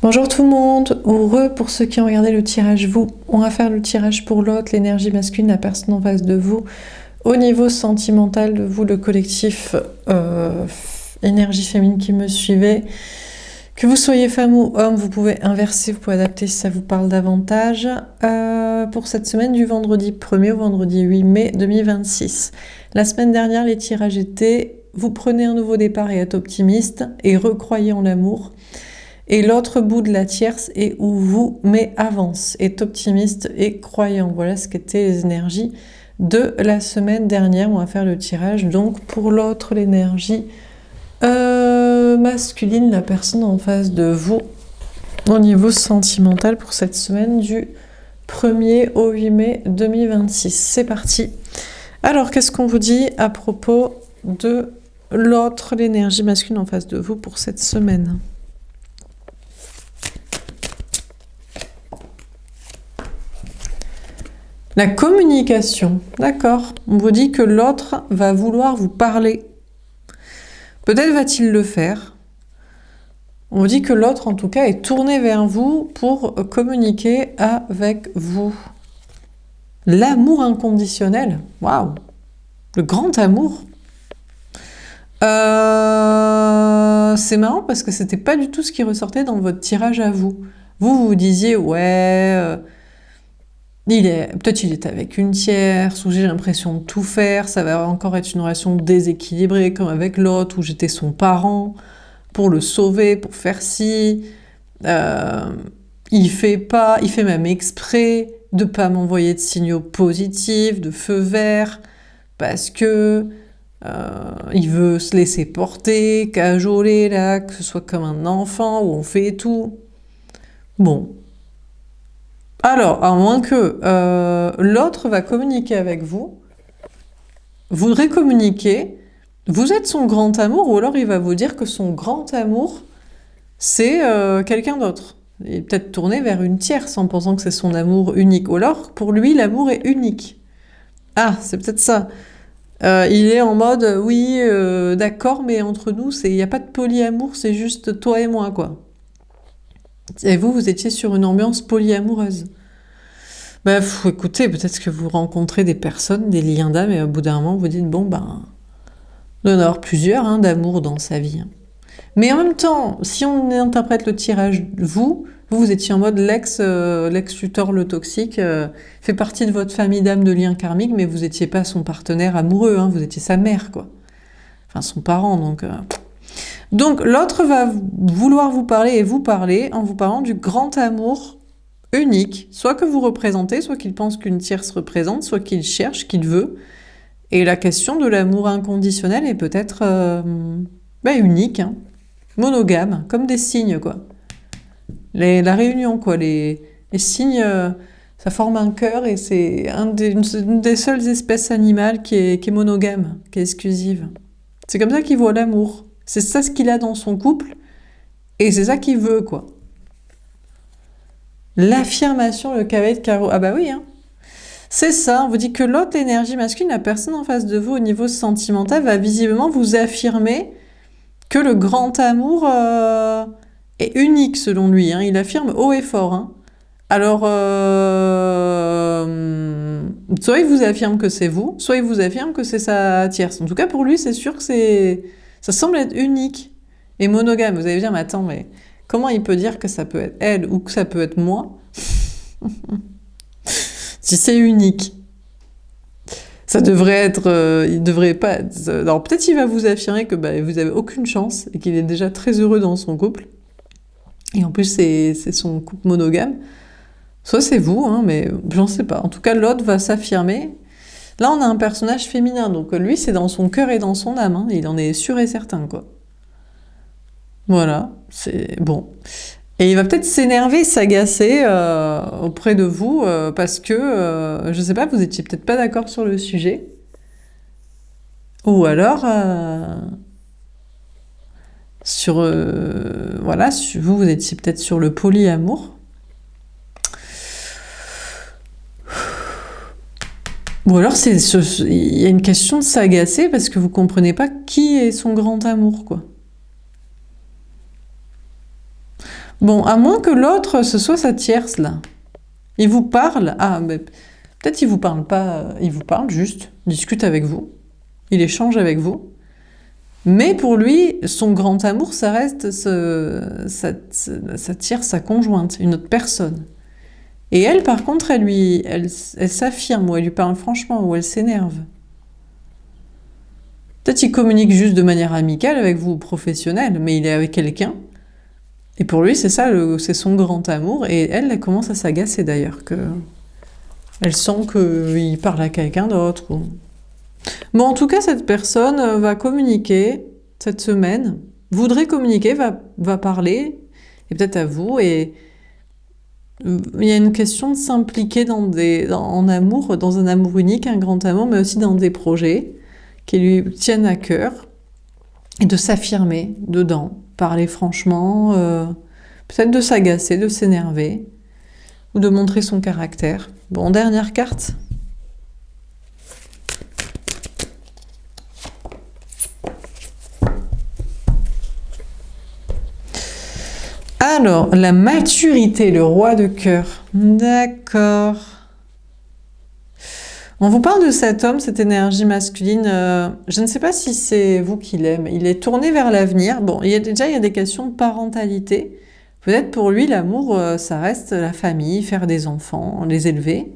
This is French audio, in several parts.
Bonjour tout le monde, heureux pour ceux qui ont regardé le tirage vous. On va faire le tirage pour l'autre, l'énergie masculine, la personne en face de vous. Au niveau sentimental de vous, le collectif énergie féminine qui me suivait. Que vous soyez femme ou homme, vous pouvez inverser, vous pouvez adapter si ça vous parle davantage. Pour cette semaine du vendredi 1er au vendredi 8 mai 2026. La semaine dernière, les tirages étaient « Vous prenez un nouveau départ et êtes optimiste et recroyez en l'amour ». Et l'autre bout de la tierce est où vous, mais avance, est optimiste et croyant. Voilà ce qu'étaient les énergies de la semaine dernière. On va faire le tirage. Donc pour l'autre, l'énergie masculine, la personne en face de vous, au niveau sentimental pour cette semaine du 1er au 8 mai 2026. C'est parti. Alors, qu'est-ce qu'on vous dit à propos de l'autre, l'énergie masculine en face de vous pour cette semaine ? La communication, d'accord. On vous dit que l'autre va vouloir vous parler. Peut-être va-t-il le faire. On vous dit que l'autre, en tout cas, est tourné vers vous pour communiquer avec vous. L'amour inconditionnel, waouh, le grand amour. C'est marrant parce que c'était pas du tout ce qui ressortait dans votre tirage à vous. Vous vous disiez, ouais... peut-être il est avec une tierce, ou j'ai l'impression de tout faire, ça va encore être une relation déséquilibrée comme avec l'autre, où j'étais son parent, pour le sauver, pour faire ci. Il fait même exprès de pas m'envoyer de signaux positifs, de feu vert, parce que il veut se laisser porter, cajoler là, que ce soit comme un enfant, où on fait tout. Bon. Alors, à moins que l'autre va communiquer avec vous, voudrait communiquer, vous êtes son grand amour, ou alors il va vous dire que son grand amour, c'est quelqu'un d'autre. Il est peut-être tourné vers une tierce en pensant que c'est son amour unique. Ou alors, pour lui, l'amour est unique. Ah, c'est peut-être ça. Il est en mode, oui, d'accord, mais entre nous, il n'y a pas de polyamour, c'est juste toi et moi, quoi. Et vous étiez sur une ambiance polyamoureuse. Bah, écoutez, peut-être que vous rencontrez des personnes, des liens d'âme, et au bout d'un moment, vous dites, bon, ben, il doit y en avoir plusieurs d'amour dans sa vie. Mais en même temps, si on interprète le tirage, vous étiez en mode l'ex-tuteur, le toxique, fait partie de votre famille d'âme de lien karmique, mais vous n'étiez pas son partenaire amoureux, vous étiez sa mère, quoi. Enfin, son parent, donc... Donc, l'autre va vouloir vous parler et vous parler en vous parlant du grand amour unique, soit que vous représentez, soit qu'il pense qu'une tierce représente, soit qu'il cherche, qu'il veut. Et la question de l'amour inconditionnel est peut-être unique, monogame, comme des signes, quoi. La réunion, quoi. Les signes, ça forme un cœur et c'est une des seules espèces animales qui est monogame, qui est exclusive. C'est comme ça qu'il voit l'amour. C'est ça ce qu'il a dans son couple et c'est ça qu'il veut, quoi. L'affirmation, le cavalier de carreau. Ah bah oui, c'est ça, on vous dit que l'autre énergie masculine, la personne en face de vous au niveau sentimental, va visiblement vous affirmer que le grand amour est unique selon lui. Il affirme haut et fort. Alors, soit il vous affirme que c'est vous, soit il vous affirme que c'est sa tierce. En tout cas, pour lui, c'est sûr que ça semble être unique et monogame. Vous allez dire, mais attends, mais comment il peut dire que ça peut être elle ou que ça peut être moi si c'est unique? Ça devrait être... il devrait pas... Alors peut-être il va vous affirmer que vous avez aucune chance et qu'il est déjà très heureux dans son couple. Et en plus, c'est son couple monogame. Soit c'est vous, mais j'en sais pas. En tout cas, l'autre va s'affirmer. Là, on a un personnage féminin, donc lui, c'est dans son cœur et dans son âme. Il en est sûr et certain, quoi. Voilà, c'est bon. Et il va peut-être s'énerver, s'agacer auprès de vous parce que, je sais pas, vous étiez peut-être pas d'accord sur le sujet. Ou alors, vous étiez peut-être sur le polyamour. Ou alors, il y a une question de s'agacer parce que vous comprenez pas qui est son grand amour, quoi. Bon, à moins que l'autre, ce soit sa tierce, là. Il vous parle. Ah, mais peut-être il vous parle pas. Il vous parle juste. Il discute avec vous. Il échange avec vous. Mais pour lui, son grand amour, ça reste sa tierce, sa conjointe, une autre personne. Et elle, par contre, elle s'affirme, ou elle lui parle franchement, ou elle s'énerve. Peut-être il communique juste de manière amicale avec vous, professionnelle, mais il est avec quelqu'un. Et pour lui, c'est ça, c'est son grand amour. Et elle commence à s'agacer d'ailleurs, que elle sent qu'il parle à quelqu'un d'autre. Bon, en tout cas, cette personne va communiquer cette semaine, voudrait communiquer, va parler, et peut-être à vous. Et il y a une question de s'impliquer en amour, dans un amour unique, un grand amour, mais aussi dans des projets qui lui tiennent à cœur, et de s'affirmer dedans, parler franchement, peut-être de s'agacer, de s'énerver, ou de montrer son caractère. Bon, dernière carte. Alors, la maturité, le roi de cœur. D'accord. On vous parle de cet homme, cette énergie masculine. Je ne sais pas si c'est vous qui l'aime. Il est tourné vers l'avenir. Bon, il y a des questions de parentalité. Peut-être pour lui, l'amour, ça reste la famille, faire des enfants, les élever.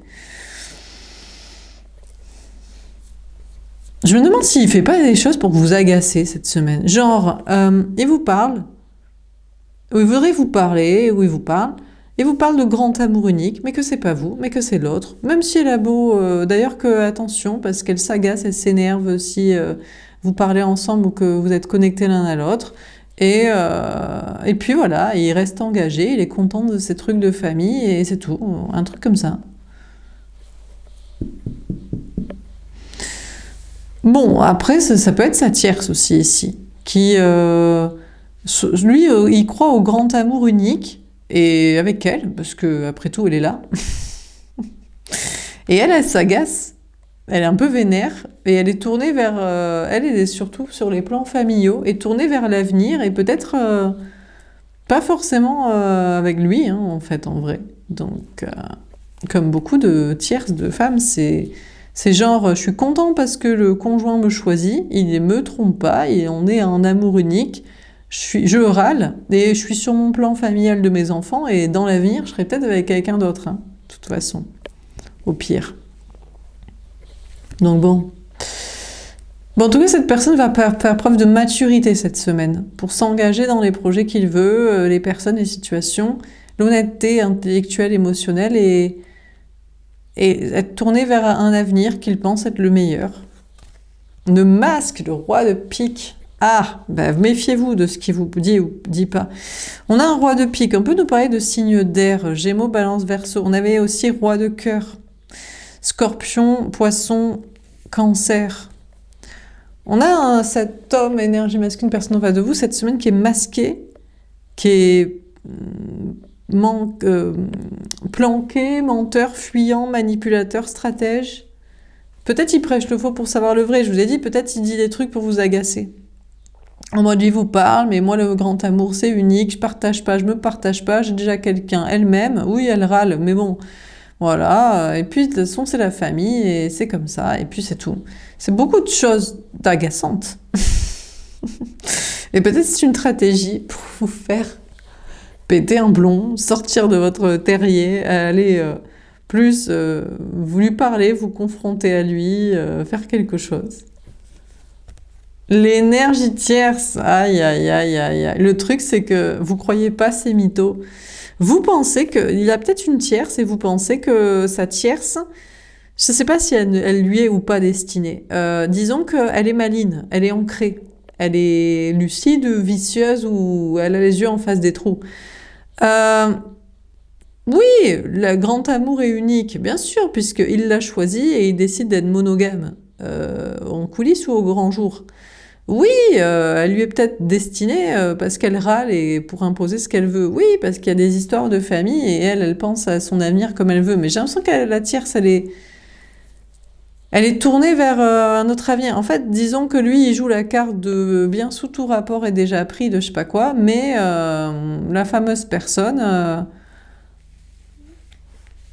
Je me demande s'il fait pas des choses pour vous agacer cette semaine. Genre, il vous parle, ou il voudrait vous parler, ou il vous parle, et vous parle de grand amour unique, mais que c'est pas vous, mais que c'est l'autre. Même si elle a beau, d'ailleurs que attention, parce qu'elle s'agace, elle s'énerve si vous parlez ensemble ou que vous êtes connectés l'un à l'autre. Et puis voilà, il reste engagé, il est content de ces trucs de famille, et c'est tout, un truc comme ça. Bon, après, ça peut être sa tierce aussi ici, qui, lui, il croit au grand amour unique, et avec elle, parce que après tout, elle est là. Et elle s'agace, elle est un peu vénère, et elle est tournée vers, elle est surtout sur les plans familiaux, et tournée vers l'avenir, et peut-être pas forcément avec lui, hein, en fait, en vrai. Donc, comme beaucoup de tierces de femmes, c'est genre, je suis content parce que le conjoint me choisit, il ne me trompe pas, et on est un amour unique. Je râle, et je suis sur mon plan familial de mes enfants, et dans l'avenir, je serai peut-être avec quelqu'un d'autre, hein, de toute façon, au pire. Donc bon. Bon, en tout cas, cette personne va faire preuve de maturité cette semaine, pour s'engager dans les projets qu'il veut, les personnes, les situations, l'honnêteté intellectuelle, émotionnelle, et être tourné vers un avenir qu'il pense être le meilleur. Le masque, le roi de pique. Ah, bah, méfiez-vous de ce qu'il vous dit ou dit pas. On a un roi de pique. On peut nous parler de signes d'air, Gémeaux, Balance, Verseau. On avait aussi roi de cœur, Scorpion, Poisson, Cancer. On a cet homme, énergie masculine, personne en face de vous, cette semaine qui est masqué, qui est planqué, menteur, fuyant, manipulateur, stratège. Peut-être il prêche le faux pour savoir le vrai. Je vous ai dit, peut-être il dit des trucs pour vous agacer. En mode, il vous parle, mais moi, le grand amour, c'est unique, je partage pas, je me partage pas, j'ai déjà quelqu'un. Elle-même, oui, elle râle, mais bon, voilà. Et puis, de toute façon, c'est la famille, et c'est comme ça, et puis c'est tout. C'est beaucoup de choses agaçantes. Et peut-être c'est une stratégie pour vous faire péter un blond, sortir de votre terrier, aller plus vous lui parler, vous confronter à lui, faire quelque chose. L'énergie tierce, aïe, aïe, aïe, aïe, aïe. Le truc, c'est que vous croyez pas ces mythos. Vous pensez qu'il a peut-être une tierce et vous pensez que sa tierce, je ne sais pas si elle lui est ou pas destinée. Disons qu'elle est maligne, elle est ancrée, elle est lucide, vicieuse ou elle a les yeux en face des trous. Oui, le grand amour est unique, bien sûr, puisqu'il l'a choisi et il décide d'être monogame, en coulisses ou au grand jour. Oui, elle lui est peut-être destinée parce qu'elle râle et pour imposer ce qu'elle veut. Oui, parce qu'il y a des histoires de famille et elle pense à son avenir comme elle veut. Mais j'ai l'impression que la tierce, elle Elle est tournée vers un autre avenir. En fait, disons que lui, il joue la carte de bien sous tout rapport est déjà pris de je sais pas quoi, mais la fameuse personne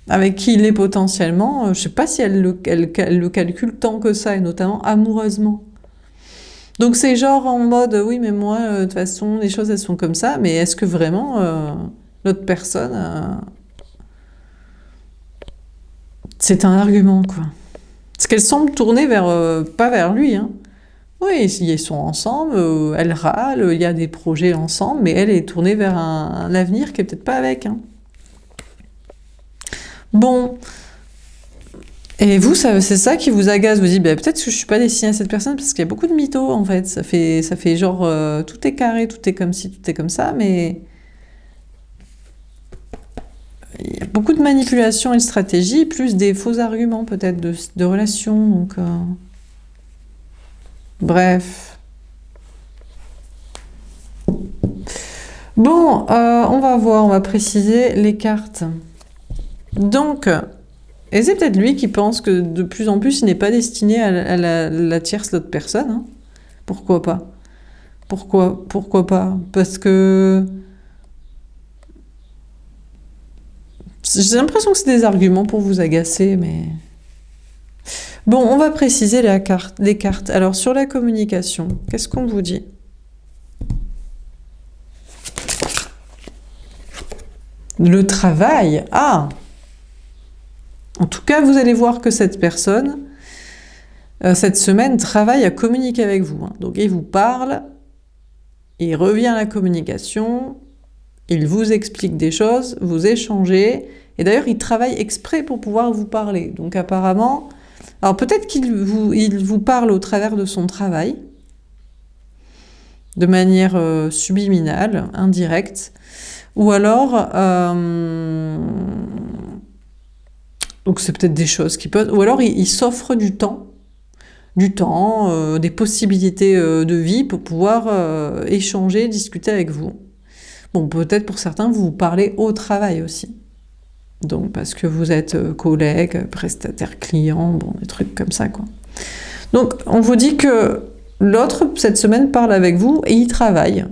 avec qui il est potentiellement, je sais pas si elle le calcule tant que ça, et notamment amoureusement. Donc c'est genre en mode, oui, mais moi, de toute façon, les choses, elles sont comme ça, mais est-ce que vraiment l'autre personne, c'est un argument, quoi. Parce qu'elle semble tourner vers, pas vers lui, hein. Oui, ils sont ensemble, elle râle, il y a des projets ensemble, mais elle est tournée vers un avenir qui est peut-être pas avec, hein. Bon, et vous, c'est ça qui vous agace, vous dites, bah, peut-être que je suis pas destinée à cette personne, parce qu'il y a beaucoup de mythos, en fait, ça fait genre, tout est carré, tout est comme ci, tout est comme ça, mais il y a beaucoup de manipulation et de stratégie, plus des faux arguments, peut-être, de relations, donc... Bref. Bon, on va voir, on va préciser les cartes. Donc, et c'est peut-être lui qui pense que de plus en plus, il n'est pas destiné à la tierce l'autre personne, hein. Pourquoi pas? Pourquoi pas? Parce que j'ai l'impression que c'est des arguments pour vous agacer, mais... Bon, on va préciser les cartes. Alors, sur la communication, qu'est-ce qu'on vous dit? Le travail. Ah! En tout cas, vous allez voir que cette personne, cette semaine, travaille à communiquer avec vous, hein. Donc, il vous parle, il revient à la communication, il vous explique des choses, vous échangez, et d'ailleurs, il travaille exprès pour pouvoir vous parler. Donc, apparemment... Alors peut-être qu'il vous parle au travers de son travail, de manière subliminale, indirecte, ou alors, donc c'est peut-être des choses qui peuvent, ou alors il s'offre du temps, des possibilités de vie pour pouvoir échanger, discuter avec vous. Bon, peut-être pour certains, vous parlez au travail aussi. Donc, parce que vous êtes collègue, prestataire client, bon, des trucs comme ça, quoi. Donc, on vous dit que l'autre, cette semaine, parle avec vous et il travaille.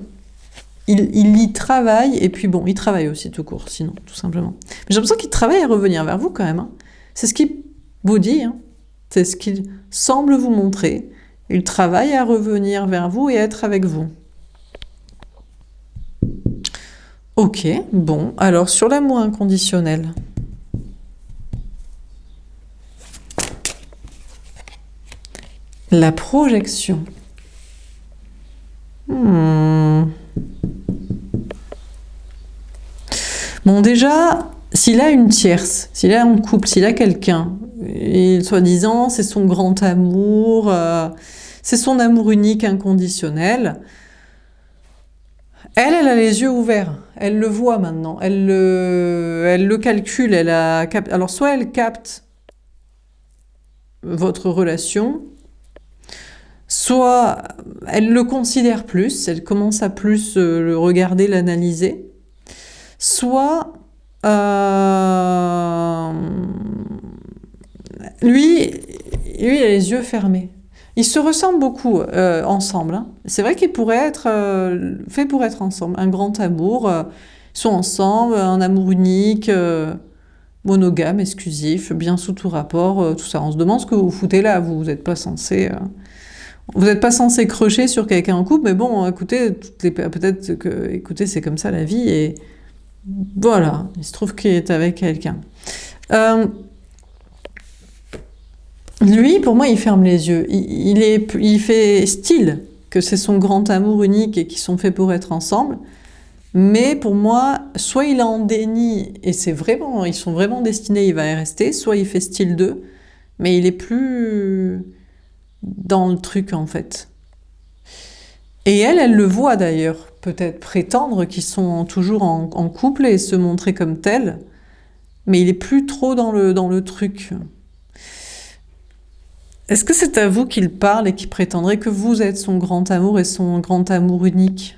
Il y travaille, et puis bon, il travaille aussi tout court, sinon, tout simplement. Mais j'ai l'impression qu'il travaille à revenir vers vous quand même, hein. C'est ce qu'il vous dit, hein. C'est ce qu'il semble vous montrer. Il travaille à revenir vers vous et être avec vous. Ok, bon, alors sur l'amour inconditionnel. La projection. Bon, déjà, s'il a une tierce, s'il a un couple, s'il a quelqu'un, et soi-disant, c'est son grand amour, c'est son amour unique, inconditionnel, elle a les yeux ouverts, elle le voit maintenant, elle le calcule, alors soit elle capte votre relation, soit elle le considère plus, elle commence à plus le regarder, l'analyser, soit lui, il a les yeux fermés. Ils se ressemblent beaucoup ensemble, hein. C'est vrai qu'ils pourraient être faits pour être ensemble. Un grand amour, ils sont ensemble, un amour unique, monogame, exclusif, bien sous tout rapport, tout ça. On se demande ce que vous foutez là, vous n'êtes pas censé... Vous n'êtes pas censé crocher sur quelqu'un en couple, mais bon, écoutez, peut-être que, écoutez, c'est comme ça la vie, et voilà, il se trouve qu'il est avec quelqu'un. Lui, pour moi, il ferme les yeux. Il fait style que c'est son grand amour unique et qu'ils sont faits pour être ensemble. Mais pour moi, soit il est en déni et ils sont vraiment destinés, il va y rester, soit il fait style d'eux, mais il est plus dans le truc en fait. Et elle le voit d'ailleurs, peut-être prétendre qu'ils sont toujours en couple et se montrer comme tels, mais il est plus trop dans le truc. Est-ce que c'est à vous qu'il parle et qu'il prétendrait que vous êtes son grand amour et son grand amour unique?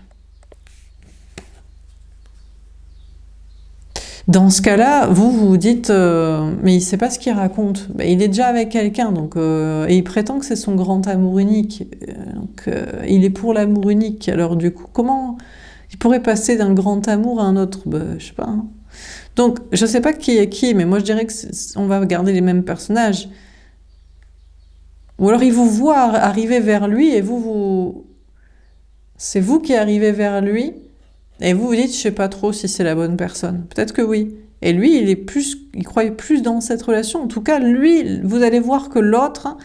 Dans ce cas-là, vous vous dites, mais il sait pas ce qu'il raconte. Ben, il est déjà avec quelqu'un, donc et il prétend que c'est son grand amour unique. Donc, il est pour l'amour unique. Alors du coup, comment il pourrait passer d'un grand amour à un autre? Ben, je sais pas. Hein. Donc, je sais pas qui est qui, mais moi je dirais que on va garder les mêmes personnages. Ou alors il vous voit arriver vers lui et c'est vous qui arrivez vers lui. Et vous vous dites, je sais pas trop si c'est la bonne personne. Peut-être que oui. Et lui, il croyait plus dans cette relation. En tout cas, lui, vous allez voir que l'autre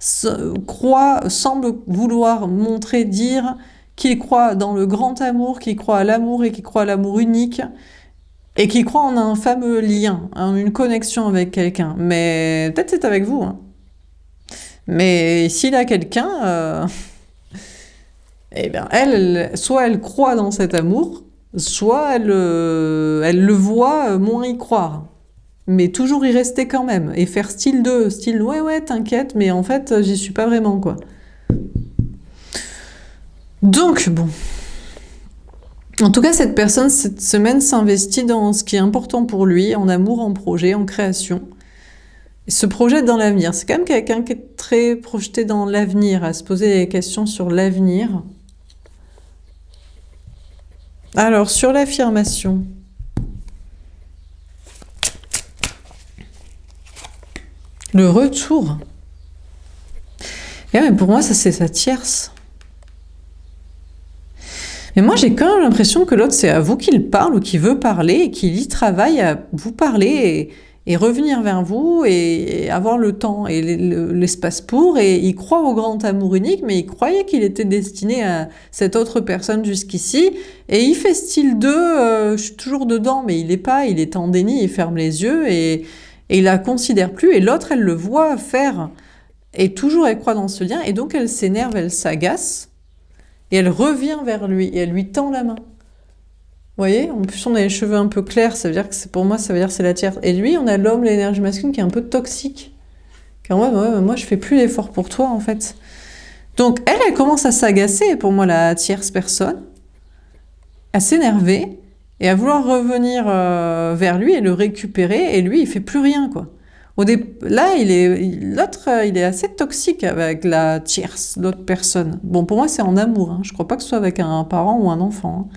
semble vouloir montrer, dire qu'il croit dans le grand amour, qu'il croit à l'amour et qu'il croit à l'amour unique. Et qu'il croit en un fameux lien, hein, une connexion avec quelqu'un. Mais peut-être c'est avec vous. Hein. Mais s'il a quelqu'un, eh bien, soit elle croit dans cet amour, soit elle le voit moins y croire. Mais toujours y rester quand même. Et faire style ouais, t'inquiète, mais en fait, j'y suis pas vraiment, quoi. Donc, bon. En tout cas, cette personne, cette semaine, s'investit dans ce qui est important pour lui, en amour, en projet, en création. Et se projette dans l'avenir. C'est quand même quelqu'un qui est très projeté dans l'avenir, à se poser des questions sur l'avenir. Alors, sur l'affirmation. Le retour. Et ouais, mais pour moi, ça, c'est sa tierce. Mais moi, j'ai quand même l'impression que l'autre, c'est à vous qu'il parle ou qu'il veut parler et qu'il y travaille à vous parler et revenir vers vous et avoir le temps et l'espace pour. Et il croit au grand amour unique, mais il croyait qu'il était destiné à cette autre personne jusqu'ici. Et il fait style je suis toujours dedans, mais il est pas, il est en déni, il ferme les yeux et il la considère plus. Et l'autre, elle le voit faire. Et toujours, elle croit dans ce lien. Et donc, elle s'énerve, elle s'agace. Et elle revient vers lui et elle lui tend la main. Vous voyez? En plus, on a les cheveux un peu clairs, ça veut dire que pour moi, ça veut dire que c'est la tierce. Et lui, on a l'homme, l'énergie masculine qui est un peu toxique. Car moi, je fais plus l'effort pour toi, en fait. Donc, elle commence à s'agacer, pour moi, la tierce personne, à s'énerver et à vouloir revenir vers lui et le récupérer. Et lui, il fait plus rien, quoi. Là, l'autre, il est assez toxique avec la tierce, l'autre personne. Bon, pour moi, c'est en amour. Hein. Je crois pas que ce soit avec un parent ou un enfant.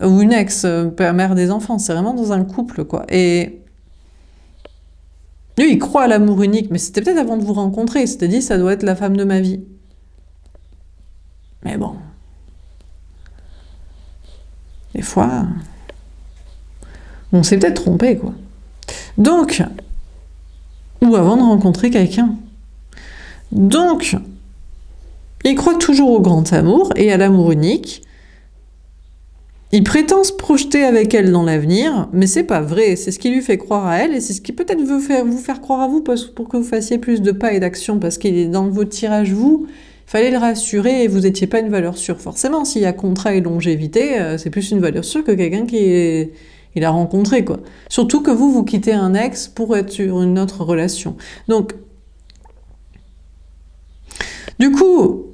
Hein. Ou une ex-mère des enfants. C'est vraiment dans un couple, quoi. Et lui, il croit à l'amour unique, mais c'était peut-être avant de vous rencontrer. Il s'était dit, ça doit être la femme de ma vie. Mais bon. Des fois, on s'est peut-être trompé, quoi. Donc... ou avant de rencontrer quelqu'un. Donc, il croit toujours au grand amour et à l'amour unique. Il prétend se projeter avec elle dans l'avenir, mais c'est pas vrai. C'est ce qui lui fait croire à elle et c'est ce qui peut-être veut vous faire croire à vous pour que vous fassiez plus de pas et d'actions parce qu'il est dans votre tirage, il fallait le rassurer et vous n'étiez pas une valeur sûre. Forcément, s'il y a contrat et longévité, c'est plus une valeur sûre que quelqu'un il a rencontré, quoi. Surtout que vous quittez un ex pour être sur une autre relation. Donc, du coup,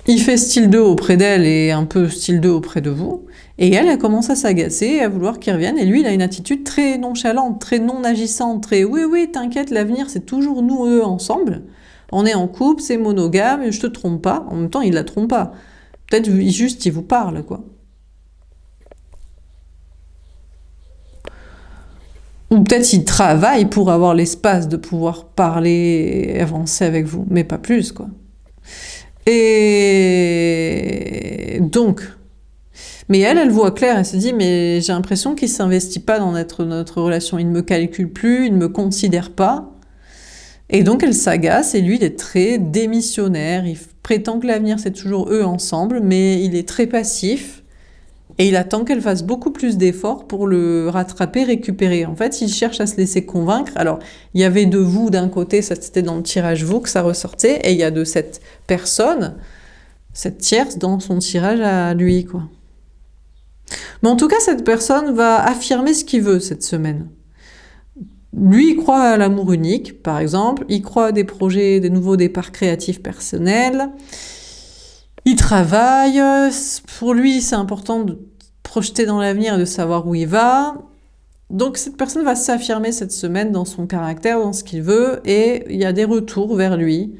il fait style 2 auprès d'elle et un peu style 2 auprès de vous. Et elle commence à s'agacer, à vouloir qu'il revienne. Et lui, il a une attitude très nonchalante, très non agissante, très oui, t'inquiète, l'avenir, c'est toujours nous, eux, ensemble. On est en couple, c'est monogame, je te trompe pas. En même temps, il la trompe pas. Peut-être juste, il vous parle, quoi. Ou peut-être il travaille pour avoir l'espace de pouvoir parler et avancer avec vous, mais pas plus, quoi. Et donc, mais elle voit clair, elle se dit, mais j'ai l'impression qu'il ne s'investit pas dans notre relation, il ne me calcule plus, il ne me considère pas. Et donc elle s'agace, et lui, il est très démissionnaire, il prétend que l'avenir, c'est toujours eux ensemble, mais il est très passif. Et il attend qu'elle fasse beaucoup plus d'efforts pour le rattraper, récupérer. En fait, il cherche à se laisser convaincre. Alors, il y avait de vous d'un côté, ça c'était dans le tirage vous que ça ressortait, et il y a de cette personne, cette tierce, dans son tirage à lui, quoi. Mais en tout cas, cette personne va affirmer ce qu'il veut cette semaine. Lui, il croit à l'amour unique, par exemple. Il croit à des projets, des nouveaux départs créatifs personnels. Il travaille. Pour lui, c'est important de projeter dans l'avenir et de savoir où il va. Donc cette personne va s'affirmer cette semaine dans son caractère, dans ce qu'il veut, et il y a des retours vers lui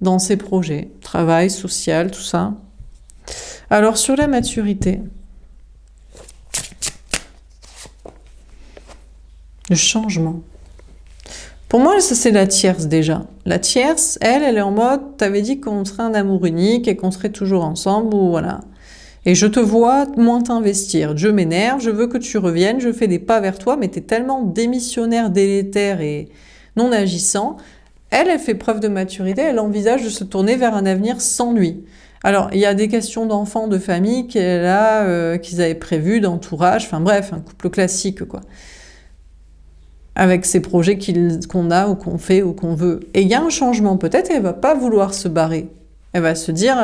dans ses projets, travail, social, tout ça. Alors sur la maturité, le changement. Pour moi, ça c'est la tierce déjà. La tierce, elle est en mode, t'avais dit qu'on serait un amour unique et qu'on serait toujours ensemble, ou voilà. Et je te vois moins t'investir. Je m'énerve, je veux que tu reviennes, je fais des pas vers toi, mais t'es tellement démissionnaire, délétère et non agissant. Elle fait preuve de maturité, elle envisage de se tourner vers un avenir sans lui. Alors, il y a des questions d'enfants, de famille qu'ils avaient prévues, d'entourage, enfin bref, un couple classique, quoi. Avec ces projets qu'on a ou qu'on fait ou qu'on veut. Et il y a un changement, peut-être elle va pas vouloir se barrer. Elle va se dire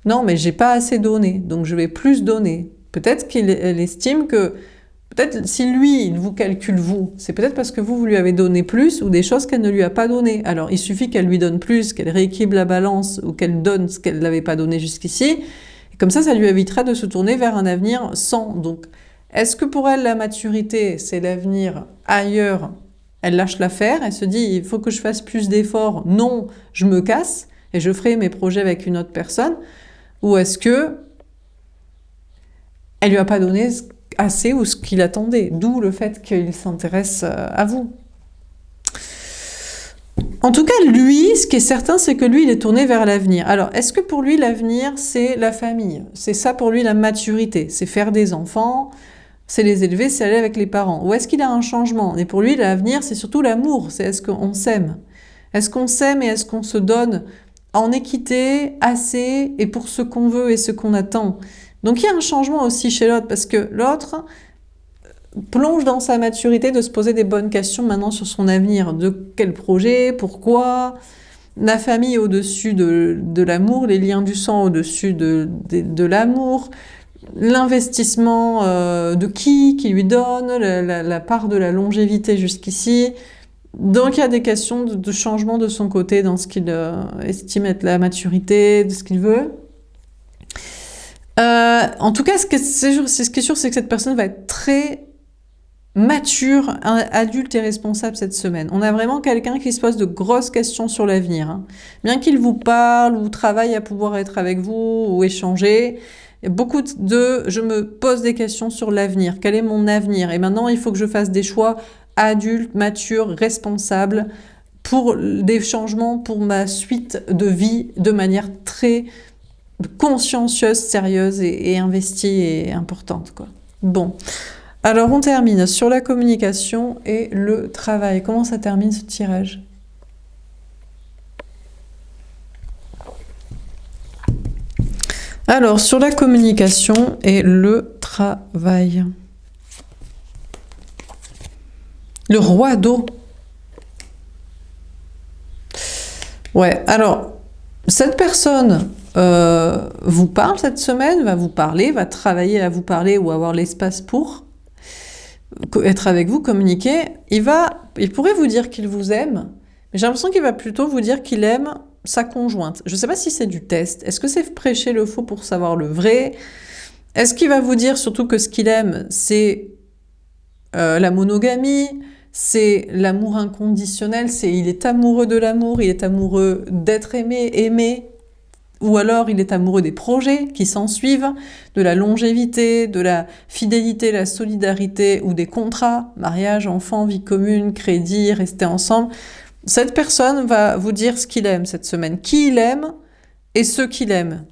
non, mais j'ai pas assez donné, donc je vais plus donner. Peut-être qu'elle estime que, peut-être si lui, il vous calcule vous, c'est peut-être parce que vous lui avez donné plus ou des choses qu'elle ne lui a pas donné. Alors il suffit qu'elle lui donne plus, qu'elle rééquilibre la balance ou qu'elle donne ce qu'elle n'avait pas donné jusqu'ici. Et comme ça lui évitera de se tourner vers un avenir sans. Donc, est-ce que pour elle, la maturité, c'est l'avenir ailleurs? Elle lâche l'affaire, elle se dit, il faut que je fasse plus d'efforts. Non, je me casse et je ferai mes projets avec une autre personne. Ou est-ce que elle lui a pas donné assez ou ce qu'il attendait? D'où le fait qu'il s'intéresse à vous. En tout cas, lui, ce qui est certain, c'est que lui, il est tourné vers l'avenir. Alors, est-ce que pour lui, l'avenir, c'est la famille? C'est ça pour lui la maturité, c'est faire des enfants, c'est les élever, c'est aller avec les parents. Ou est-ce qu'il a un changement? Et pour lui, l'avenir, c'est surtout l'amour. C'est est-ce qu'on s'aime? Est-ce qu'on s'aime et est-ce qu'on se donne en équité, assez, et pour ce qu'on veut et ce qu'on attend? Donc il y a un changement aussi chez l'autre, parce que l'autre plonge dans sa maturité de se poser des bonnes questions maintenant sur son avenir. De quel projet? Pourquoi? La famille au-dessus de l'amour, les liens du sang au-dessus de l'amour. L'investissement de qui lui donne, la part de la longévité jusqu'ici. Donc il y a des questions de changement de son côté dans ce qu'il estime être la maturité, de ce qu'il veut. En tout cas, ce qui est sûr, c'est que cette personne va être très mature, adulte et responsable cette semaine. On a vraiment quelqu'un qui se pose de grosses questions sur l'avenir. Hein. Bien qu'il vous parle ou travaille à pouvoir être avec vous ou échanger, il y a beaucoup je me pose des questions sur l'avenir. Quel est mon avenir? Et maintenant, il faut que je fasse des choix adultes, matures, responsables pour des changements pour ma suite de vie de manière très consciencieuse, sérieuse et investie et importante, quoi. Bon. Alors, on termine sur la communication et le travail. Comment ça termine ce tirage? Alors, sur la communication et le travail. Le roi d'eau. Ouais, alors, cette personne vous parle cette semaine, va vous parler, va travailler à vous parler ou avoir l'espace pour être avec vous, communiquer. Il pourrait vous dire qu'il vous aime, mais j'ai l'impression qu'il va plutôt vous dire qu'il aime sa conjointe. Je ne sais pas si c'est du test. Est-ce que c'est prêcher le faux pour savoir le vrai? Est-ce qu'il va vous dire surtout que ce qu'il aime, c'est la monogamie, c'est l'amour inconditionnel, il est amoureux de l'amour, il est amoureux d'être aimé, ou alors il est amoureux des projets qui s'en suivent, de la longévité, de la fidélité, la solidarité, ou des contrats, mariage, enfant, vie commune, crédit, rester ensemble. Cette personne va vous dire ce qu'il aime cette semaine, qui il aime et ce qu'il aime.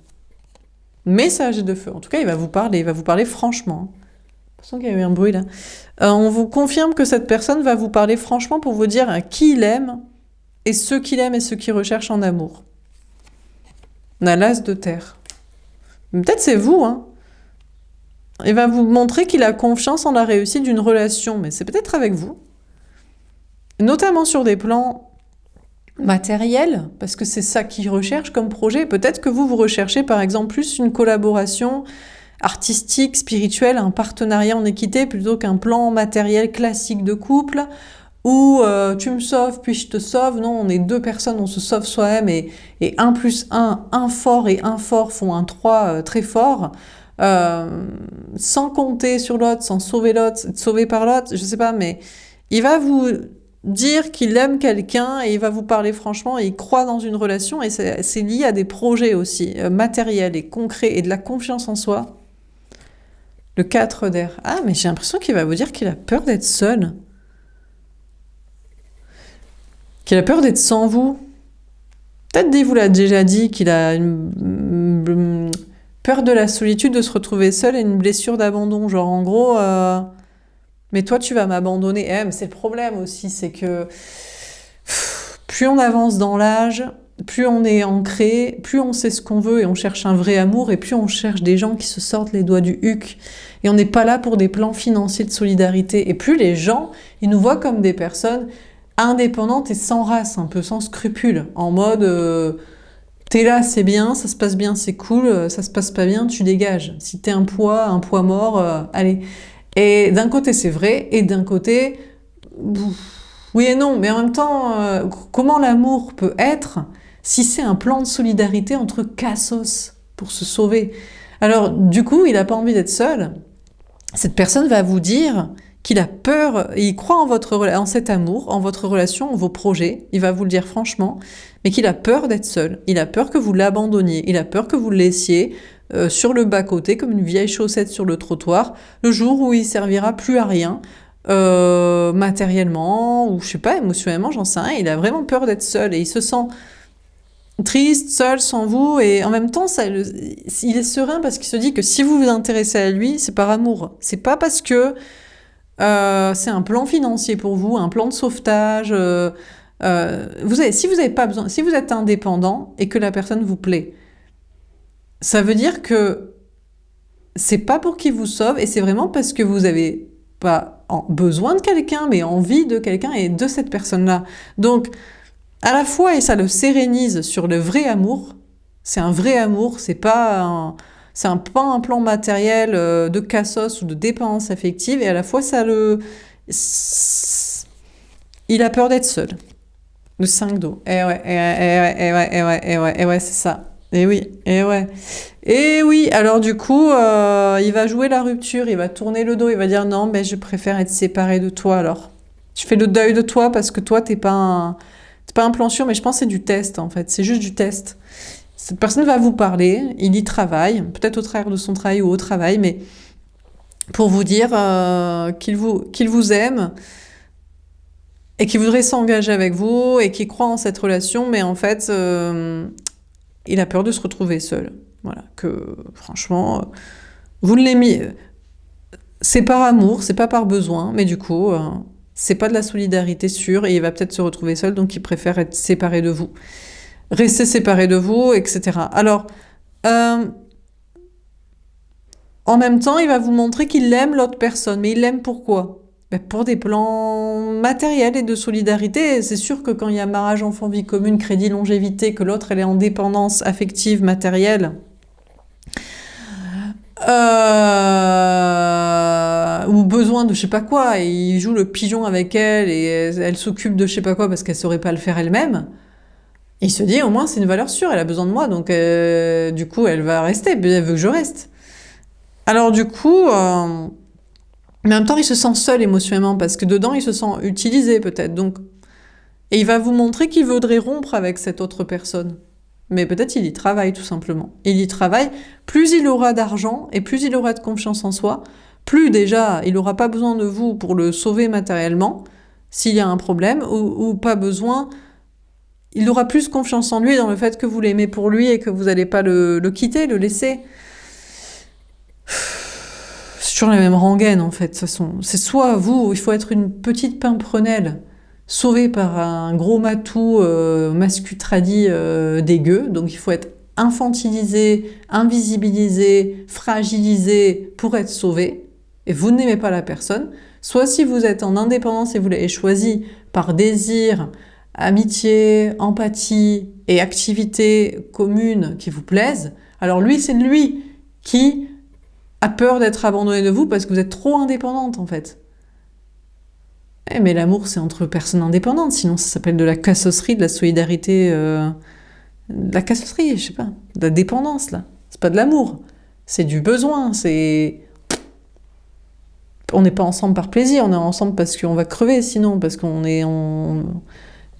Message de feu. En tout cas, il va vous parler franchement. J'ai l'impression qu'il y a eu un bruit là. On vous confirme que cette personne va vous parler franchement pour vous dire qui il aime et ce qu'il aime et ce qu'il recherche en amour. On a l'as de terre. Peut-être c'est vous, hein. Il va vous montrer qu'il a confiance en la réussite d'une relation, mais c'est peut-être avec vous. Notamment sur des plans matériels, parce que c'est ça qu'il recherche comme projet. Peut-être que vous recherchez par exemple plus une collaboration artistique, spirituelle, un partenariat en équité plutôt qu'un plan matériel classique de couple où tu me sauves puis je te sauve. Non, on est deux personnes, on se sauve soi-même et 1 plus 1 fort et 1 fort font un 3 très fort. euh, sans compter sur l'autre, sans sauver l'autre, être sauvé par l'autre, je sais pas, mais il va vous dire qu'il aime quelqu'un et il va vous parler franchement et il croit dans une relation et c'est lié à des projets aussi, matériels et concrets et de la confiance en soi. Le 4 d'air. Ah, mais j'ai l'impression qu'il va vous dire qu'il a peur d'être seul. Qu'il a peur d'être sans vous. Peut-être qu'il vous l'a déjà dit, qu'il a une peur de la solitude, de se retrouver seul et une blessure d'abandon. Genre, en gros, mais toi, tu vas m'abandonner. Mais c'est le problème aussi, c'est que plus on avance dans l'âge, plus on est ancré, plus on sait ce qu'on veut et on cherche un vrai amour, et plus on cherche des gens qui se sortent les doigts du huc. Et on n'est pas là pour des plans financiers de solidarité. Et plus les gens, ils nous voient comme des personnes indépendantes et sans race, un peu sans scrupules, en mode t'es là, c'est bien, ça se passe bien, c'est cool, ça se passe pas bien, tu dégages. Si t'es un poids mort, allez. Et d'un côté c'est vrai, et d'un côté, oui et non, mais en même temps, comment l'amour peut être si c'est un plan de solidarité entre cassos pour se sauver? Alors du coup, il n'a pas envie d'être seul. Cette personne va vous dire qu'il a peur, il croit en cet amour, en votre relation, en vos projets, il va vous le dire franchement, mais qu'il a peur d'être seul. Il a peur que vous l'abandonniez, il a peur que vous le laissiez sur le bas-côté, comme une vieille chaussette sur le trottoir, le jour où il servira plus à rien, matériellement, ou je sais pas, émotionnellement, j'en sais rien. Il a vraiment peur d'être seul et il se sent triste, seul, sans vous, et en même temps, il est serein parce qu'il se dit que si vous vous intéressez à lui, c'est par amour. C'est pas parce que c'est un plan financier pour vous, un plan de sauvetage. Si vous avez pas besoin, si vous êtes indépendant et que la personne vous plaît, ça veut dire que c'est pas pour qu'il vous sauve et c'est vraiment parce que vous avez pas besoin de quelqu'un, mais envie de quelqu'un et de cette personne-là. Donc, à la fois, et ça le sérénise sur le vrai amour, c'est un vrai amour, pas un plan matériel de cassos ou de dépendance affective, et à la fois, il a peur d'être seul. Le 5 d'eau. Et ouais, c'est ça. Et oui, et ouais. Et oui, alors du coup, il va jouer la rupture, il va tourner le dos, il va dire non, mais je préfère être séparé de toi alors. Je fais le deuil de toi parce que toi, t'es pas un plan sûr, mais je pense que c'est du test en fait, c'est juste du test. Cette personne va vous parler, il y travaille, peut-être au travers de son travail ou au travail, mais pour vous dire qu'il vous aime et qu'il voudrait s'engager avec vous et qu'il croit en cette relation, mais en fait, il a peur de se retrouver seul. Voilà, que franchement, vous ne l'aimez. C'est par amour, c'est pas par besoin, mais du coup, c'est pas de la solidarité sûre et il va peut-être se retrouver seul, donc il préfère être séparé de vous. Rester séparé de vous, etc. Alors, en même temps, il va vous montrer qu'il aime l'autre personne, mais il l'aime pourquoi? Ben, pour des plans matériels et de solidarité. C'est sûr que quand il y a mariage, enfant, vie commune, crédit, longévité, que l'autre elle est en dépendance affective, matérielle, ou besoin de je sais pas quoi, et il joue le pigeon avec elle et elle s'occupe de je sais pas quoi parce qu'elle saurait pas le faire elle-même. Il se dit au moins c'est une valeur sûre, elle a besoin de moi, donc du coup elle va rester, elle veut que je reste. Alors du coup, mais en même temps il se sent seul émotionnellement parce que dedans il se sent utilisé peut-être, donc et il va vous montrer qu'il voudrait rompre avec cette autre personne. Mais peut-être il y travaille tout simplement. Il y travaille, plus il aura d'argent et plus il aura de confiance en soi, plus déjà il n'aura pas besoin de vous pour le sauver matériellement, s'il y a un problème, ou pas besoin, il aura plus confiance en lui dans le fait que vous l'aimez pour lui et que vous n'allez pas le quitter, le laisser. C'est toujours la même rengaine en fait, de toute façon. C'est soit vous, il faut être une petite pimprenelle, sauvé par un gros matou mascutradi dégueu, donc il faut être infantilisé, invisibilisé, fragilisé pour être sauvé, et vous n'aimez pas la personne, soit si vous êtes en indépendance et vous l'avez choisi par désir, amitié, empathie et activités communes qui vous plaisent, alors lui, c'est lui qui a peur d'être abandonné de vous parce que vous êtes trop indépendante en fait. Mais l'amour, c'est entre personnes indépendantes, sinon ça s'appelle de la cassosserie, de la solidarité, de la cassosserie, je sais pas, de la dépendance, là. C'est pas de l'amour. C'est du besoin, on n'est pas ensemble par plaisir, on est ensemble parce qu'on va crever sinon, parce qu'on est en...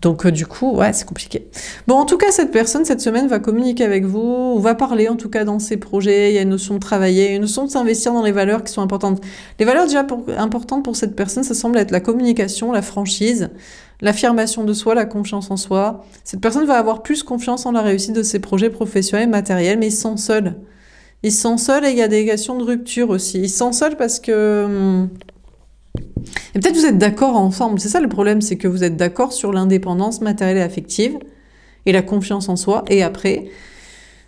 Donc du coup, ouais, c'est compliqué. Bon, en tout cas, cette personne, cette semaine, va communiquer avec vous, ou va parler en tout cas dans ses projets, il y a une notion de travailler, une notion de s'investir dans les valeurs qui sont importantes. Les valeurs déjà importantes pour cette personne, ça semble être la communication, la franchise, l'affirmation de soi, la confiance en soi. Cette personne va avoir plus confiance en la réussite de ses projets professionnels et matériels, mais il se sent seul. Il se sent seul et il y a des questions de rupture aussi. Il se sent seul parce que... Et peut-être vous êtes d'accord ensemble, c'est ça le problème, c'est que vous êtes d'accord sur l'indépendance matérielle et affective et la confiance en soi, et après,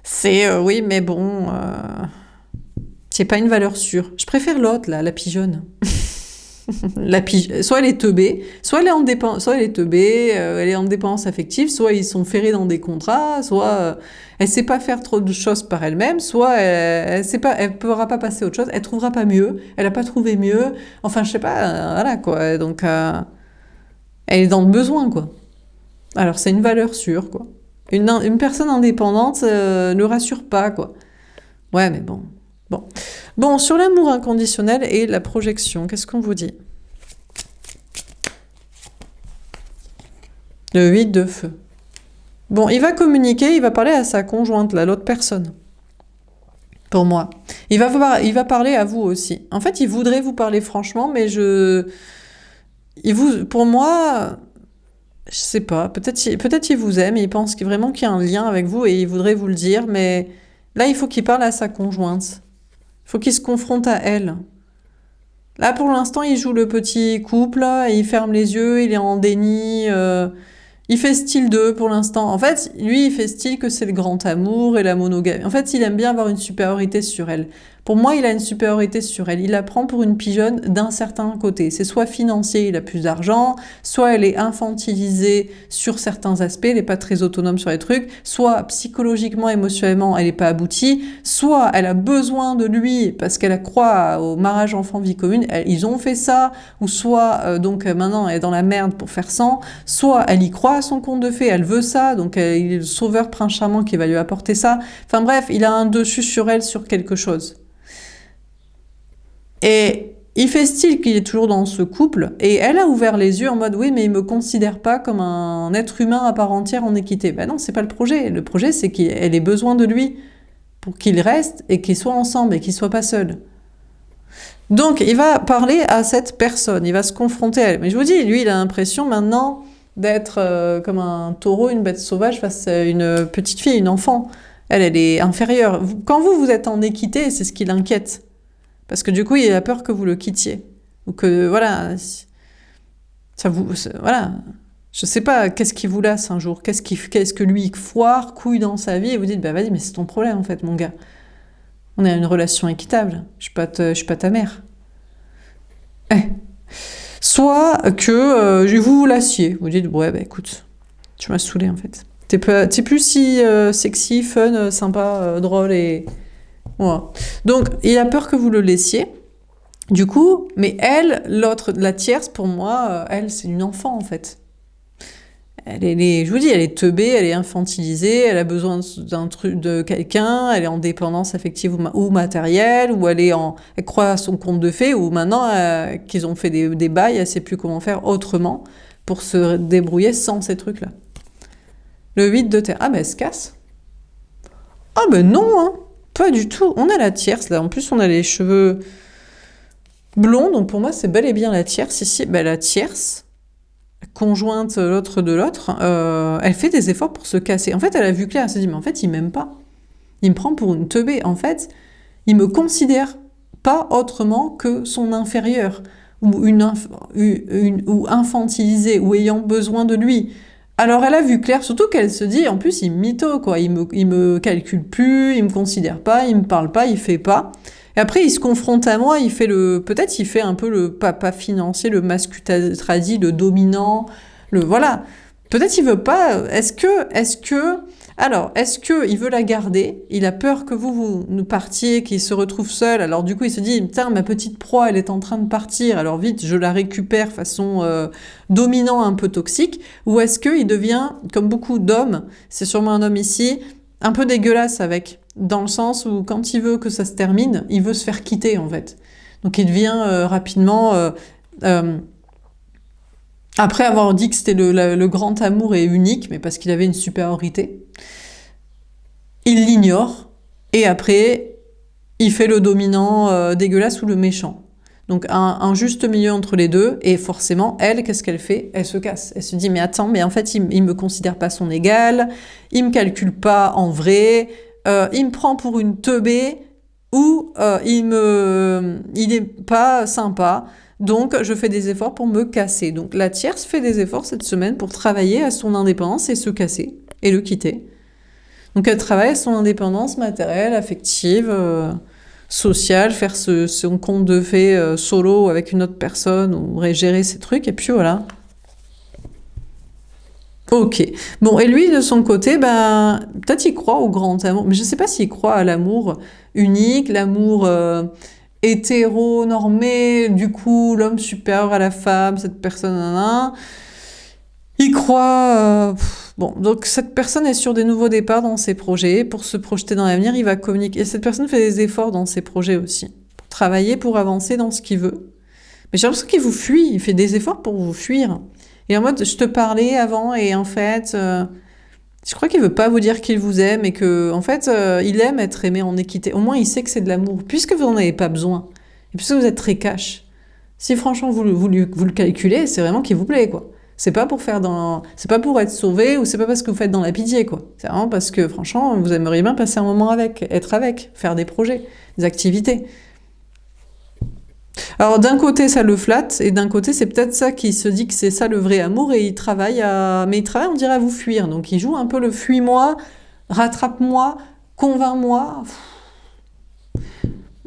c'est oui, mais bon, c'est pas une valeur sûre. Je préfère l'autre, là, la pigeonne. Soit elle est teubée, soit elle est teubée, elle est en dépendance affective, soit ils sont ferrés dans des contrats, soit elle sait pas faire trop de choses par elle-même, soit elle pourra pas passer à autre chose, elle trouvera pas mieux, elle a pas trouvé mieux, enfin je sais pas, voilà quoi, donc elle est dans le besoin quoi. Alors c'est une valeur sûre quoi. Une personne indépendante ne rassure pas quoi. Ouais mais bon. Bon, sur l'amour inconditionnel et la projection, qu'est-ce qu'on vous dit? Le 8 de feu. Bon, il va communiquer, il va parler à sa conjointe, là, l'autre personne. Pour moi. Il va parler à vous aussi. En fait, il voudrait vous parler franchement, mais pour moi, je sais pas, peut-être il vous aime, il pense vraiment qu'il y a un lien avec vous et il voudrait vous le dire, mais là, il faut qu'il parle à sa conjointe. Il faut qu'il se confronte à elle. Là, pour l'instant, il joue le petit couple, il ferme les yeux, il est en déni, il fait style 2 pour l'instant. En fait, lui, il fait style que c'est le grand amour et la monogamie. En fait, il aime bien avoir une supériorité sur elle. Pour moi, il a une supériorité sur elle. Il la prend pour une pigeonne d'un certain côté. C'est soit financier, il a plus d'argent, soit elle est infantilisée sur certains aspects, elle n'est pas très autonome sur les trucs, soit psychologiquement, émotionnellement, elle n'est pas aboutie, soit elle a besoin de lui parce qu'elle croit au mariage enfant-vie commune, ils ont fait ça, ou soit donc maintenant elle est dans la merde pour faire ça, soit elle y croit à son conte de fées, elle veut ça, donc il est le sauveur prince charmant qui va lui apporter ça. Enfin bref, il a un dessus sur elle sur quelque chose. Et il fait style qu'il est toujours dans ce couple, et elle a ouvert les yeux en mode oui, mais il me considère pas comme un être humain à part entière en équité. Ben non, c'est pas le projet. Le projet, c'est qu'elle ait besoin de lui pour qu'il reste et qu'ils soient ensemble et qu'ils soient pas seuls. Donc, il va parler à cette personne, il va se confronter à elle. Mais je vous dis, lui, il a l'impression maintenant d'être comme un taureau, une bête sauvage face à une petite fille, une enfant. Elle est inférieure. Quand vous êtes en équité, c'est ce qui l'inquiète. Parce que du coup, il a peur que vous le quittiez. Ou que, voilà, voilà. Je sais pas, qu'est-ce qui vous lasse un jour? Qu'est-ce que lui foire, couille dans sa vie, et vous dites, bah vas-y, mais c'est ton problème, en fait, mon gars. On a une relation équitable. Je suis pas ta mère. Soit que vous vous lassiez. Vous dites, ouais, bah écoute, tu m'as saoulé, en fait. T'es plus si sexy, fun, sympa, drôle et... Voilà. Donc, il a peur que vous le laissiez. Du coup, mais elle, l'autre, la tierce, pour moi, elle, c'est une enfant, en fait. Je vous dis, elle est teubée, elle est infantilisée, elle a besoin d'un truc de quelqu'un, elle est en dépendance affective ou matérielle, ou elle croit à son conte de fées, ou maintenant qu'ils ont fait des bails, elle sait plus comment faire autrement pour se débrouiller sans ces trucs-là. Le 8 de terre. Ah, mais elle se casse. Ah, ben non, hein. Pas du tout. On a la tierce, là. En plus, on a les cheveux blonds, donc pour moi, c'est bel et bien la tierce. Ici, ben, la tierce, conjointe l'autre de l'autre, elle fait des efforts pour se casser. En fait, elle a vu clair, elle s'est dit, mais en fait, il m'aime pas. Il me prend pour une teubée. En fait, il me considère pas autrement que son inférieur, ou ou infantilisé, ou ayant besoin de lui. Alors elle a vu clair, surtout qu'elle se dit, en plus il me mytho, quoi. Il me calcule plus, il me considère pas, il me parle pas, il fait pas. Et après il se confronte à moi, peut-être il fait un peu le papa financier, le masculin le dominant, voilà. Peut-être il veut pas. Est-ce que il veut la garder? Il a peur que vous partiez, qu'il se retrouve seul. Alors du coup, il se dit, putain, ma petite proie, elle est en train de partir. Alors vite, je la récupère façon dominant, un peu toxique. Ou est-ce qu'il devient, comme beaucoup d'hommes, c'est sûrement un homme ici, un peu dégueulasse avec. dans le sens où quand il veut que ça se termine, il veut se faire quitter en fait. Donc il devient rapidement, après avoir dit que c'était le grand amour et unique, mais parce qu'il avait une supériorité, il l'ignore, et après, il fait le dominant dégueulasse ou le méchant. Donc un juste milieu entre les deux, et forcément, elle, qu'est-ce qu'elle fait? Elle se casse. Elle se dit, mais attends, mais en fait, il me considère pas son égal, il me calcule pas en vrai, il me prend pour une teubée, ou il est pas sympa, donc je fais des efforts pour me casser. Donc la tierce fait des efforts cette semaine pour travailler à son indépendance et se casser, et le quitter. Donc elle travaille à son indépendance matérielle, affective, sociale, faire son conte de fées solo avec une autre personne, ou gérer ses trucs, et puis voilà. Ok. Bon, et lui, de son côté, ben, peut-être il croit au grand amour, mais je sais pas s'il croit à l'amour unique, l'amour hétéro-normé, du coup, l'homme supérieur à la femme, cette personne, nan. Il croit... bon, donc cette personne est sur des nouveaux départs dans ses projets. Pour se projeter dans l'avenir, il va communiquer. Et cette personne fait des efforts dans ses projets aussi. Pour travailler, pour avancer dans ce qu'il veut. Mais j'ai l'impression qu'il vous fuit. Il fait des efforts pour vous fuir. Et en mode, je te parlais avant et en fait... je crois qu'il veut pas vous dire qu'il vous aime et que, en fait, il aime être aimé en équité. Au moins, il sait que c'est de l'amour. Puisque vous n'en avez pas besoin. Et puisque vous êtes très cash. Si franchement, vous le calculez, c'est vraiment qu'il vous plaît, quoi. C'est pas pour c'est pas pour être sauvé ou c'est pas parce que vous faites dans la pitié, quoi. C'est vraiment parce que, franchement, vous aimeriez bien passer un moment avec, être avec, faire des projets, des activités. Alors, d'un côté, ça le flatte, et d'un côté, c'est peut-être ça qui se dit que c'est ça le vrai amour, et il travaille mais il travaille, on dirait, à vous fuir. Donc, il joue un peu le fuis-moi, rattrape-moi, convainc-moi.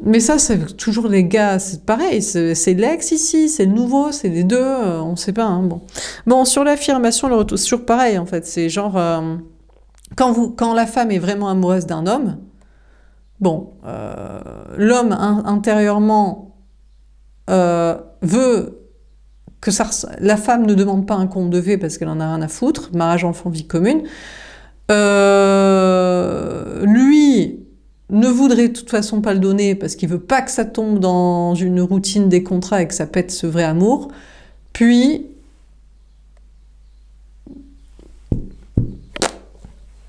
Mais ça, c'est toujours les gars, c'est pareil, c'est l'ex ici, c'est le nouveau, c'est les deux, on sait pas, hein, bon. Bon, sur l'affirmation, le retour, c'est toujours pareil, en fait, c'est genre, quand la femme est vraiment amoureuse d'un homme, bon, l'homme intérieurement veut que la femme ne demande pas un conte de fées parce qu'elle en a rien à foutre, mariage, enfant, vie commune, lui ne voudrait de toute façon pas le donner parce qu'il veut pas que ça tombe dans une routine des contrats et que ça pète ce vrai amour. Puis,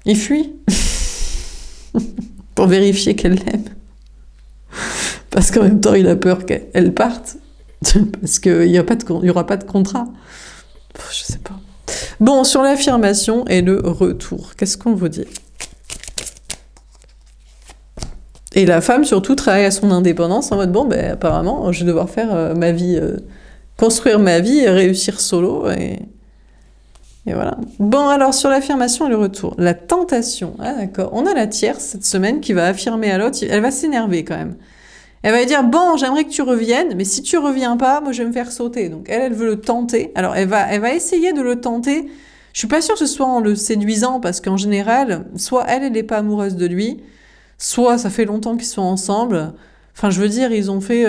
il fuit pour vérifier qu'elle l'aime. Parce qu'en même temps, il a peur qu'elle parte. Parce qu'il n'y aura pas de contrat. Je sais pas. Bon, sur l'affirmation et le retour, qu'est-ce qu'on vous dit? Et la femme, surtout, travaille à son indépendance en mode, bon, ben, apparemment, je vais devoir faire ma vie, construire ma vie, réussir solo, et voilà. Bon, alors, sur l'affirmation et le retour. La tentation. Ah, d'accord. On a la tierce, cette semaine, qui va affirmer à l'autre, elle va s'énerver, quand même. Elle va dire, bon, j'aimerais que tu reviennes, mais si tu reviens pas, moi, je vais me faire sauter. Donc, elle veut le tenter. Alors, elle va essayer de le tenter. Je suis pas sûre que ce soit en le séduisant, parce qu'en général, soit elle n'est pas amoureuse de lui, soit ça fait longtemps qu'ils sont ensemble. Enfin, je veux dire, ils ont fait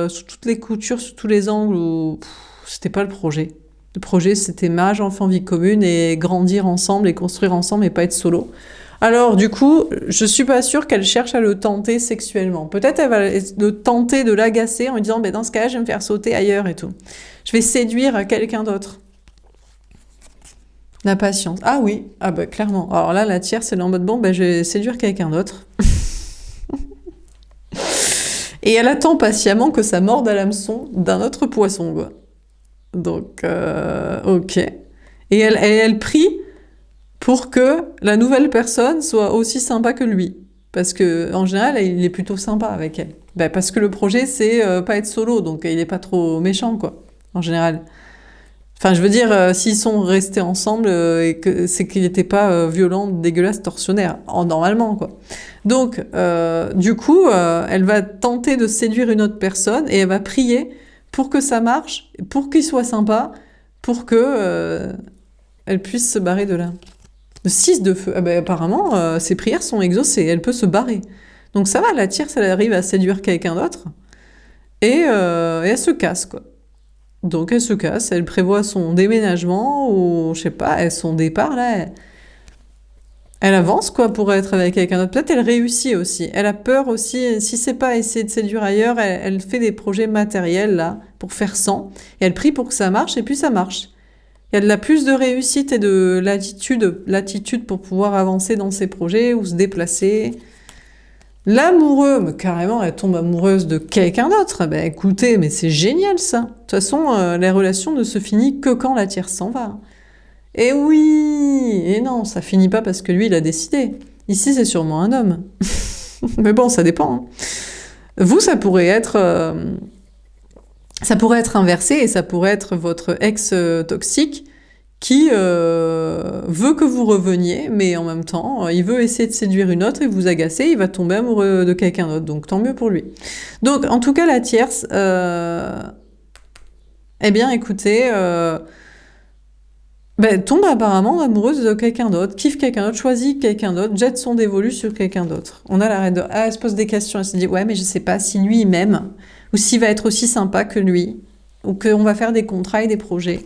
sous toutes les coutures, sous tous les angles, où c'était pas le projet. Le projet, c'était mariage, enfant, vie commune, et grandir ensemble, et construire ensemble, et pas être solo. Alors, du coup, je suis pas sûre qu'elle cherche à le tenter sexuellement. Peut-être elle va le tenter de l'agacer en lui disant, ben, dans ce cas-là, je vais me faire sauter ailleurs et tout. Je vais séduire quelqu'un d'autre. La patience. Ah oui, ah bah clairement. Alors là, la tierce, elle est en mode, bon, ben, je vais séduire quelqu'un d'autre. Et elle attend patiemment que ça morde à l'hameçon d'un autre poisson, quoi. Donc, ok. Et elle prie pour que la nouvelle personne soit aussi sympa que lui. Parce que en général, il est plutôt sympa avec elle. Ben, parce que le projet, c'est pas être solo, donc il est pas trop méchant, quoi, en général. Enfin, je veux dire, s'ils sont restés ensemble, et que c'est qu'il n'était pas violent, dégueulasse, tortionnaire, normalement, quoi. Donc, du coup, elle va tenter de séduire une autre personne et elle va prier pour que ça marche, pour qu'il soit sympa, pour que elle puisse se barrer de là. Le 6 de feu. Ah ben, apparemment, ses prières sont exaucées, elle peut se barrer. Donc ça va, la tierce, elle arrive à séduire quelqu'un d'autre et elle se casse, quoi. Donc elle se casse, elle prévoit son déménagement ou, je sais pas, son départ, là. Elle avance, quoi, pour être avec quelqu'un d'autre. Peut-être elle réussit aussi. Elle a peur aussi. Si c'est pas essayer de séduire ailleurs, elle fait des projets matériels, là, pour faire sans. Et elle prie pour que ça marche, et puis ça marche. Il y a de la plus de réussite et de l'attitude pour pouvoir avancer dans ses projets ou se déplacer. L'amoureux, mais carrément, elle tombe amoureuse de quelqu'un d'autre. Ben écoutez, mais c'est génial ça. De toute façon, les relations ne se finissent que quand la tierce s'en va. Et oui, et non, ça finit pas parce que lui, il a décidé. Ici, c'est sûrement un homme. Mais bon, ça dépend. Hein. Vous, ça pourrait être inversé et ça pourrait être votre ex toxique qui veut que vous reveniez, mais en même temps, il veut essayer de séduire une autre et vous agacer, il va tomber amoureux de quelqu'un d'autre, donc tant mieux pour lui. Donc, en tout cas, la tierce, eh bien, écoutez, tombe apparemment amoureuse de quelqu'un d'autre, kiffe quelqu'un d'autre, choisit quelqu'un d'autre, jette son dévolu sur quelqu'un d'autre. On a l'arrêt de... Ah, elle se pose des questions, elle se dit, ouais, mais je sais pas si lui, il m'aime, ou s'il va être aussi sympa que lui, ou qu'on va faire des contrats et des projets.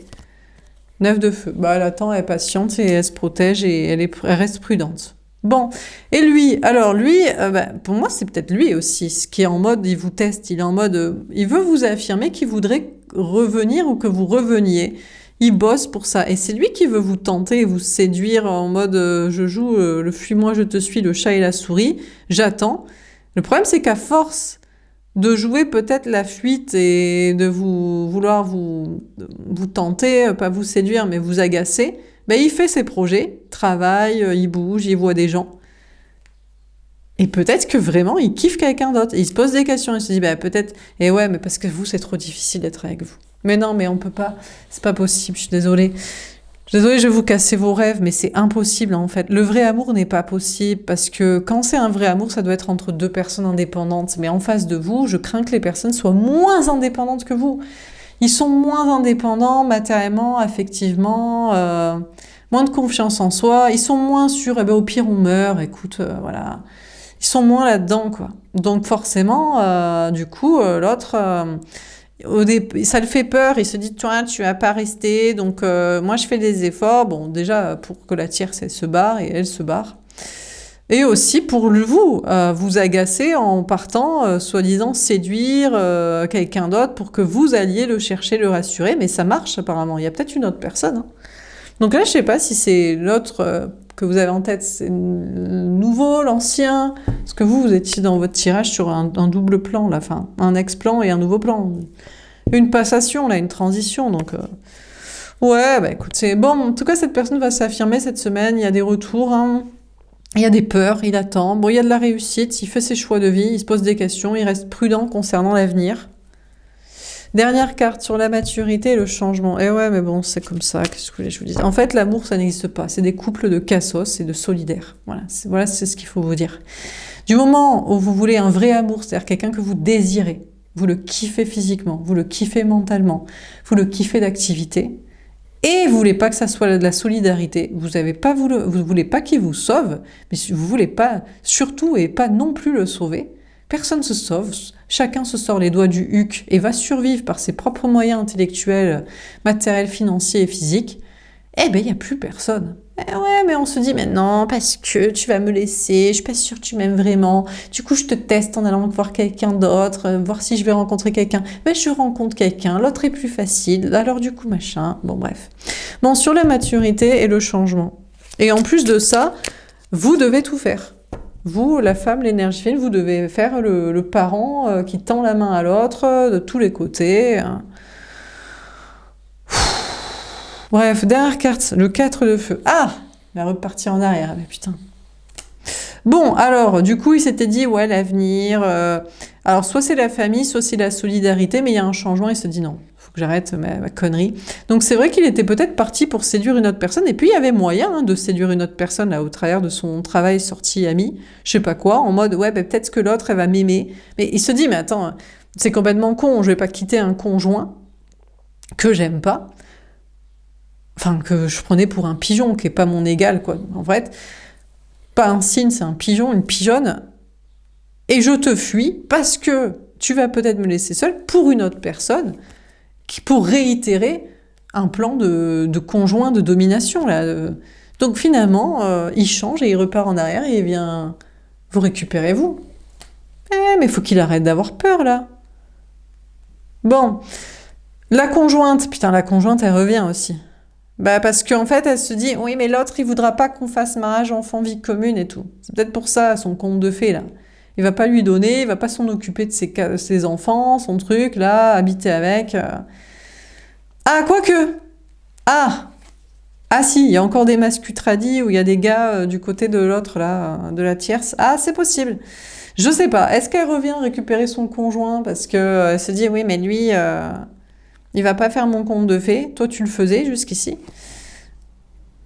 9 de feu. Bah, elle attend, elle est patiente et elle se protège et elle reste prudente. Bon. Et lui, alors lui, pour moi, c'est peut-être lui aussi, ce qui est en mode, il vous teste, il est en mode, il veut vous affirmer qu'il voudrait revenir ou que vous reveniez. Il bosse pour ça. Et c'est lui qui veut vous tenter et vous séduire en mode, je joue le fuis-moi, je te suis, le chat et la souris, j'attends. Le problème, c'est qu'à force de jouer peut-être la fuite et de vouloir vous tenter, pas vous séduire, mais vous agacer, il fait ses projets, travaille, il bouge, il voit des gens. Et peut-être que vraiment, il kiffe quelqu'un d'autre. Il se pose des questions, il se dit, peut-être, et ouais, mais parce que vous, c'est trop difficile d'être avec vous. Mais non, mais on peut pas, c'est pas possible, je suis désolée. Désolée, je vais vous casser vos rêves, mais c'est impossible en fait. Le vrai amour n'est pas possible parce que quand c'est un vrai amour, ça doit être entre deux personnes indépendantes. Mais en face de vous, je crains que les personnes soient moins indépendantes que vous. Ils sont moins indépendants matériellement, affectivement, moins de confiance en soi. Ils sont moins sûrs, au pire on meurt, écoute, voilà. Ils sont moins là-dedans, quoi. Donc forcément, du coup, l'autre... ça le fait peur, il se dit toi tu vas pas rester, donc moi je fais des efforts, bon déjà pour que la tierce elle se barre et elle se barre, et aussi pour vous agacer en partant soi-disant séduire quelqu'un d'autre pour que vous alliez le chercher, le rassurer, mais ça marche apparemment, il y a peut-être une autre personne. Hein. Donc là je sais pas si c'est l'autre que vous avez en tête, c'est le nouveau, l'ancien, parce que vous étiez dans votre tirage sur un double plan, là, enfin, un ex-plan et un nouveau plan. Une passation, là, une transition, donc... Ouais, écoute, c'est bon, en tout cas, cette personne va s'affirmer cette semaine, il y a des retours, hein. Il y a des peurs, il attend, bon, il y a de la réussite, il fait ses choix de vie, il se pose des questions, il reste prudent concernant l'avenir. Dernière carte sur la maturité et le changement. Eh ouais, mais bon, c'est comme ça, qu'est-ce que vous voulez que je vous dise. En fait, l'amour, ça n'existe pas. C'est des couples de cassos et de solidaires. Voilà, c'est ce qu'il faut vous dire. Du moment où vous voulez un vrai amour, c'est-à-dire quelqu'un que vous désirez, vous le kiffez physiquement, vous le kiffez mentalement, vous le kiffez d'activité, et vous voulez pas que ça soit de la solidarité, vous voulez pas qu'il vous sauve, mais vous voulez pas, surtout, et pas non plus le sauver, personne se sauve, chacun se sort les doigts du huc et va survivre par ses propres moyens intellectuels, matériels, financiers et physiques, il n'y a plus personne. Ouais, mais on se dit, mais non, parce que tu vas me laisser, je suis pas sûre que tu m'aimes vraiment, du coup je te teste en allant voir quelqu'un d'autre, voir si je vais rencontrer quelqu'un, mais je rencontre quelqu'un, l'autre est plus facile, alors du coup machin, bon bref. Bon, sur la maturité et le changement. Et en plus de ça, vous devez tout faire. Vous, la femme, l'énergie féminine, vous devez faire le parent qui tend la main à l'autre de tous les côtés. Bref, dernière carte, le 4 de feu. Ah, il va repartir en arrière, mais putain. Bon, alors, du coup, il s'était dit, ouais, l'avenir... alors, soit c'est la famille, soit c'est la solidarité, mais il y a un changement, il se dit non, faut que j'arrête ma connerie. Donc, c'est vrai qu'il était peut-être parti pour séduire une autre personne, et puis il y avait moyen de séduire une autre personne, là, au travers de son travail sorti ami, je sais pas quoi, en mode, ouais, peut-être que l'autre, elle va m'aimer. Mais il se dit, mais attends, c'est complètement con, je vais pas quitter un conjoint que j'aime pas, enfin, que je prenais pour un pigeon, qui est pas mon égal, quoi. En fait, pas un cygne, c'est un pigeon, une pigeonne, et je te fuis parce que tu vas peut-être me laisser seule pour une autre personne, pour réitérer un plan de conjoint de domination, là. Donc finalement, il change et il repart en arrière et il vient vous récupérer vous. Mais faut qu'il arrête d'avoir peur là. Bon, la conjointe, putain la conjointe elle revient aussi. Bah parce qu'en fait elle se dit, oui mais l'autre il voudra pas qu'on fasse mariage, enfant, vie commune et tout. C'est peut-être pour ça son conte de fées là. Il va pas lui donner, il va pas s'en occuper de ses enfants, son truc là, habiter avec. Ah quoique. Ah Ah si, il y a encore des mascus tradis où il y a des gars du côté de l'autre, là, de la tierce. Ah, c'est possible. Je sais pas. Est-ce qu'elle revient récupérer son conjoint parce que elle se dit, oui, mais lui, il va pas faire mon conte de fées. Toi, tu le faisais jusqu'ici.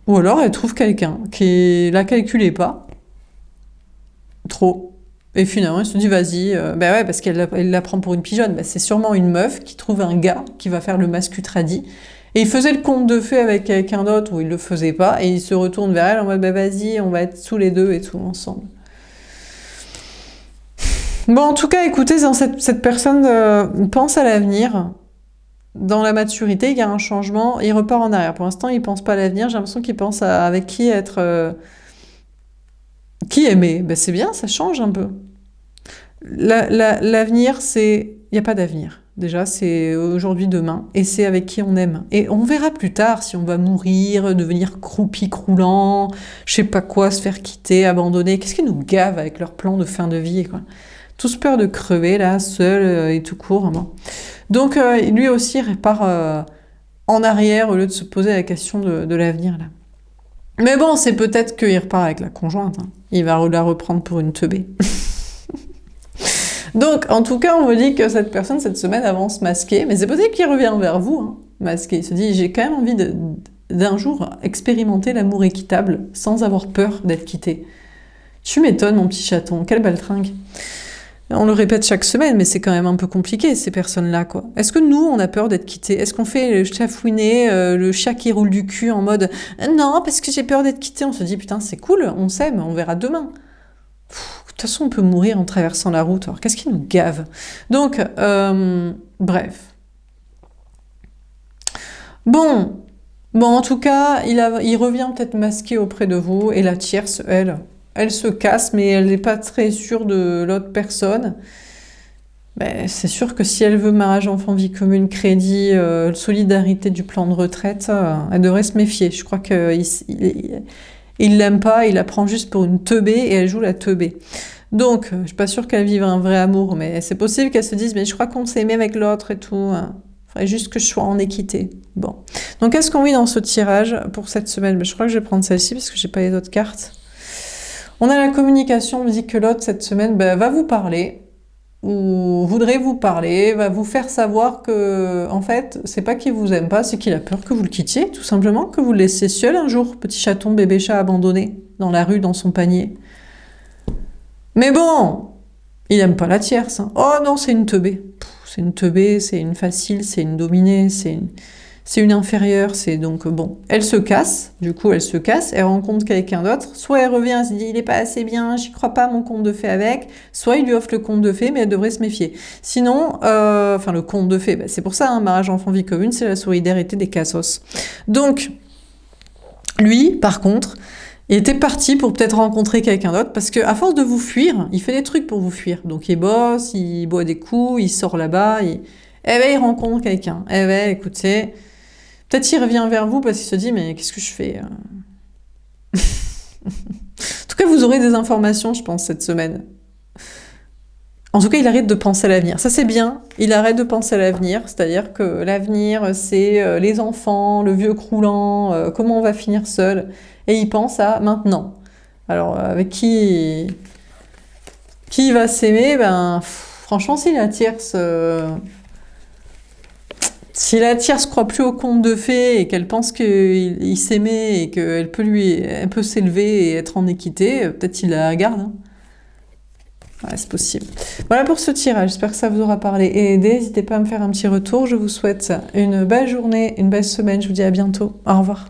Ou alors, elle trouve quelqu'un qui la calculait pas. Trop. Et finalement, elle se dit, vas-y. Bah ouais, parce elle la prend pour une pigeonne. Bah, c'est sûrement une meuf qui trouve un gars qui va faire le mascu tradi. Et il faisait le conte de fées avec quelqu'un d'autre ou il le faisait pas, et il se retourne vers elle en mode bah vas-y, on va être tous les deux et tout ensemble. Bon, en tout cas, écoutez, cette personne pense à l'avenir, dans la maturité, il y a un changement, il repart en arrière. Pour l'instant, il pense pas à l'avenir, j'ai l'impression qu'il pense à avec qui être, qui aimer. Ben, c'est bien, ça change un peu. L'avenir, c'est, il n'y a pas d'avenir. Déjà, c'est aujourd'hui, demain, et c'est avec qui on aime. Et on verra plus tard si on va mourir, devenir croupi croulant, je sais pas quoi, se faire quitter, abandonner. Qu'est-ce qui nous gave avec leur plan de fin de vie, quoi. Tous peur de crever, là, seul et tout court. Bon. Donc, lui aussi repart en arrière au lieu de se poser la question de l'avenir, là. Mais bon, c'est peut-être qu'il repart avec la conjointe. Hein. Il va la reprendre pour une teubée. Donc, en tout cas, on me dit que cette personne, cette semaine, avance masquée, mais c'est possible qu'il revient vers vous, hein, masqué. Il se dit, j'ai quand même envie d'un jour expérimenter l'amour équitable sans avoir peur d'être quitté. Tu m'étonnes, mon petit chaton, quelle baltringue. On le répète chaque semaine, mais c'est quand même un peu compliqué, ces personnes-là, quoi. Est-ce que nous, on a peur d'être quittés? Est-ce qu'on fait le chafouiné, le chat qui roule du cul en mode « Non, parce que j'ai peur d'être quitté ». On se dit « Putain, c'est cool, on s'aime, on verra demain ». De toute façon, on peut mourir en traversant la route. Alors, qu'est-ce qui nous gave? Donc, bref. Bon, en tout cas, il revient peut-être masqué auprès de vous. Et la tierce, elle se casse, mais elle n'est pas très sûre de l'autre personne. Ben, c'est sûr que si elle veut mariage, enfant, vie commune, crédit, solidarité du plan de retraite, elle devrait se méfier. Je crois qu'il l'aime pas, il la prend juste pour une teubée et elle joue la teubée. Donc, je suis pas sûre qu'elle vive un vrai amour, mais c'est possible qu'elle se dise, mais je crois qu'on s'est aimé avec l'autre et tout. Hein. Faudrait juste que je sois en équité. Bon. Donc, qu'est-ce qu'on vit dans ce tirage pour cette semaine? Mais je crois que je vais prendre celle-ci parce que j'ai pas les autres cartes. On a la communication, on me dit que l'autre, cette semaine, va vous parler, ou voudrait vous parler, va vous faire savoir que, en fait, c'est pas qu'il vous aime pas, c'est qu'il a peur que vous le quittiez, tout simplement, que vous le laissiez seul un jour, petit chaton, bébé chat abandonné, dans la rue, dans son panier. Mais bon, il aime pas la tierce. Hein. Oh non, c'est une teubée. C'est une teubée, c'est une facile, c'est une dominée, c'est une inférieure, c'est donc bon. Elle se casse, du coup elle se casse, elle rencontre quelqu'un d'autre, soit elle revient, elle se dit il est pas assez bien, j'y crois pas mon conte de fées avec, soit il lui offre le conte de fées, mais elle devrait se méfier. Sinon, enfin le conte de fées, c'est pour ça, un mariage enfant vie commune, c'est la solidarité des cassos. Donc, lui, par contre, il était parti pour peut-être rencontrer quelqu'un d'autre, parce qu'à force de vous fuir, il fait des trucs pour vous fuir. Donc il bosse, il boit des coups, il sort là-bas, il rencontre quelqu'un. Écoutez, peut-être il revient vers vous parce qu'il se dit, mais qu'est-ce que je fais? En tout cas, vous aurez des informations, je pense, cette semaine. En tout cas, il arrête de penser à l'avenir. Ça, c'est bien. Il arrête de penser à l'avenir. C'est-à-dire que l'avenir, c'est les enfants, le vieux croulant, comment on va finir seul. Et il pense à maintenant. Alors, avec qui il va s'aimer? Franchement, si la tierce croit plus au conte de fées et qu'elle pense qu'il s'aimait et qu'elle peut s'élever et être en équité, peut-être il la garde. Hein. Ouais, c'est possible. Voilà pour ce tirage, j'espère que ça vous aura parlé et aidé. N'hésitez pas à me faire un petit retour. Je vous souhaite une belle journée, une belle semaine. Je vous dis à bientôt. Au revoir.